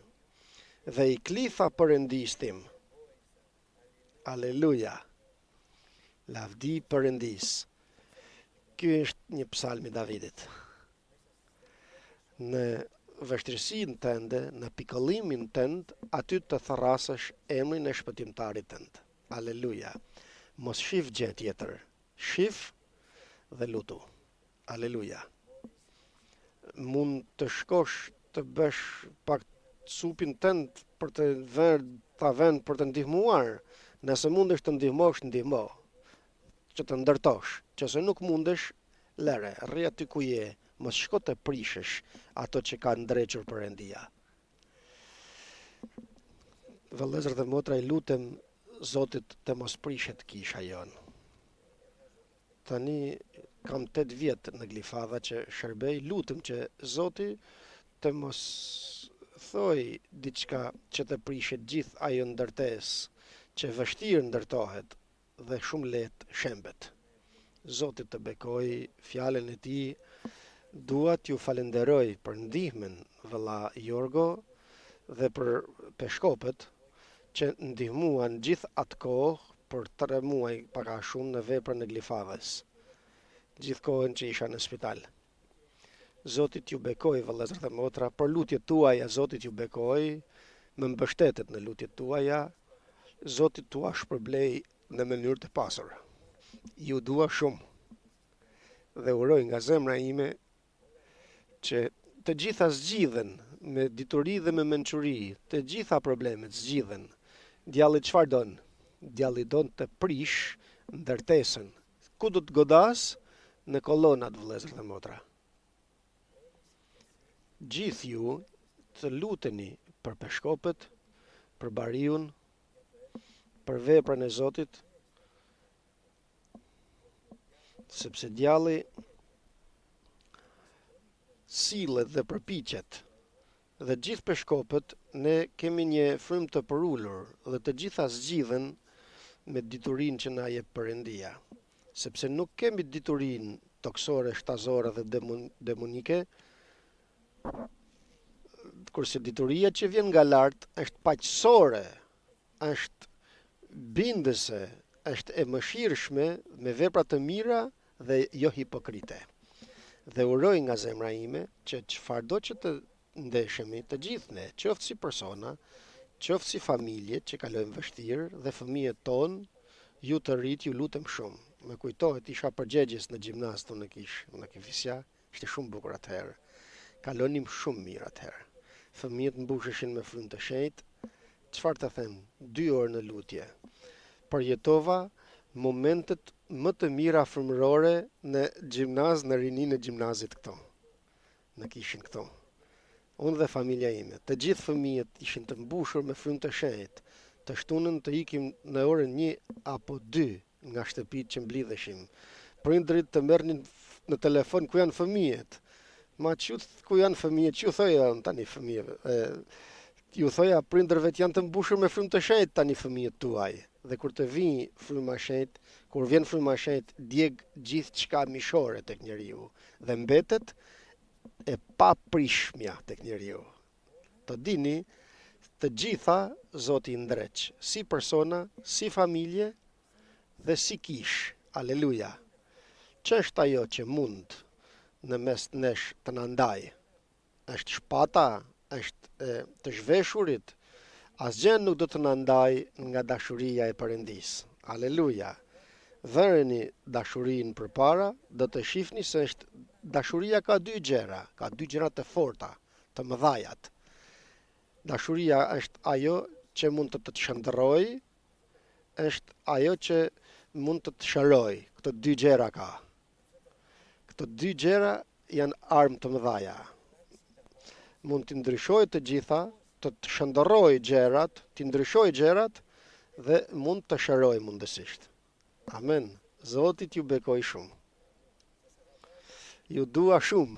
dhe i klitha Perëndis tim. Aleluja. Lavdi Perëndis. Ky është një psalm i Davidit. Në vështirësinë tënde, në pikëllimin tënd, aty të tharrasësh emrin e shpëtimtarit tënd. Aleluja. Mos shif gjë tjetër. Shif dhe lutu. Aleluja. Mund të shkosh të bësh pak supin tënd për të vënë për të ndihmuar. Nëse mundesh të ndihmosh, ndihmo. Që të ndërtosh. Qëse nuk mundesh, lere, rri aty ku je. Mos shko të prishesh ato që ka ndrequr Perëndia. Vëllezër dhe motra, i lutem Zotit të mos prishet kisha jon. Tani kam 8 vjet në Glifadha që shërbej, lutem që Zoti të mos thoj diçka që të prishet gjithë ajo ndërtesë që vështirë ndërtohet dhe shumë lehtë shembet. Zoti të bekoj fjalën e tij. Dua t'ju falenderoj për ndihmën vëlla Jorgo dhe për peshkopët që ndihmuan gjithë atë kohë për 3 muaj paka shumë në veprën e Glifadhës. Gjithë kohën që isha në spital. Zotit ju bekoj, vëllezër dhe motra, për lutjet tuaja, Zotit ju bekoj, më mbështetet në lutjet tuaja, Zotit tua shpërblej në mënyrë të pasur. Ju dua shumë dhe uroj nga zemra ime që të gjitha zgjidhen me dituri dhe me mençuri, të gjitha problemet zgjidhen. Djalli çfarë don? Djalli don të prish ndërtesën. Ku do të godas? Në kolonat, vëllezër dhe motra. Gjithë ju të luteni për peshkopët, për bariun, për veprën e Zotit, sepse djalli sillet dhe përpiqet, dhe gjithë peshkopët ne kemi një frymë të përullur dhe të gjitha zgjidhen me diturinë që na jep Perëndia, sepse nuk kemi diturinë toksore, shtazore dhe demonike, kurse dituria që vjen nga lart është paqësore, është bindëse, është e mëshirshme me vepra të mira dhe jo hipokrite. Dhe uroj nga zemra ime që çfarëdo që të ndeshemi të gjithë ne, qoftë si persona, qoftë si familje që kalojmë vështirë dhe fëmijët tonë, ju të rrit, ju lutem shumë. Më kujtohet isha përgjegjes në gjimnaz tonë në Kifisja, ishte shumë bukur atëherë. Kalonim shumë mirë atëherë. Fëmijët mbusheshin me frymë të shenjtë. Çfarë të them? 2 orë në lutje. Përjetova momentet më të mira frymërore në gjimnaz, në rininë e gjimnazit këto. Në kishin këto. Unë dhe familja ime, të gjithë fëmijët ishin të mbushur me frymë të shenjtë. Të shtunën të ikim në orën 1 apo 2 nga shtëpitë që mblidheshim. Prindrit të merrnin në telefon ku janë fëmijët. Ma ku janë fëmijët, që thoja tani fëmijëve. Ju thoja prindërve që janë të mbushur me frymë të shenjtë tani fëmijët tuaj. Dhe kur të vijë fryma e shenjtë, kur vjen fryma e shenjtë, djeg gjithçka mishore tek njeriu dhe mbetet e paprishmja tek njeriu. Të dini, të gjitha Zoti i ndreq, si persona, si familje dhe si kish. Aleluja. Ç'është ajo që mund në mes nesh të na ndaj? Është shpata, është të zhveshurit, Asgjë nuk do të na ndaj nga dashuria e Perëndis. Aleluja. Vëreni dashurinë përpara, do të shihni se dashuria ka dy gjëra, ka dy gjëra të forta, të mëdhajat. Dashuria është ajo që mund të të shndërrojë, është ajo që mund të të shëroj. Këto dy gjëra ka. Këto dy gjëra janë armë të mëdhaja. Mund të ndryshojë të gjitha, të shndërrojë gjërat, të ndryshojë gjërat dhe mund të shërojë mundësisht. Amen. Zoti t'ju bekoj shumë. Ju dua shumë.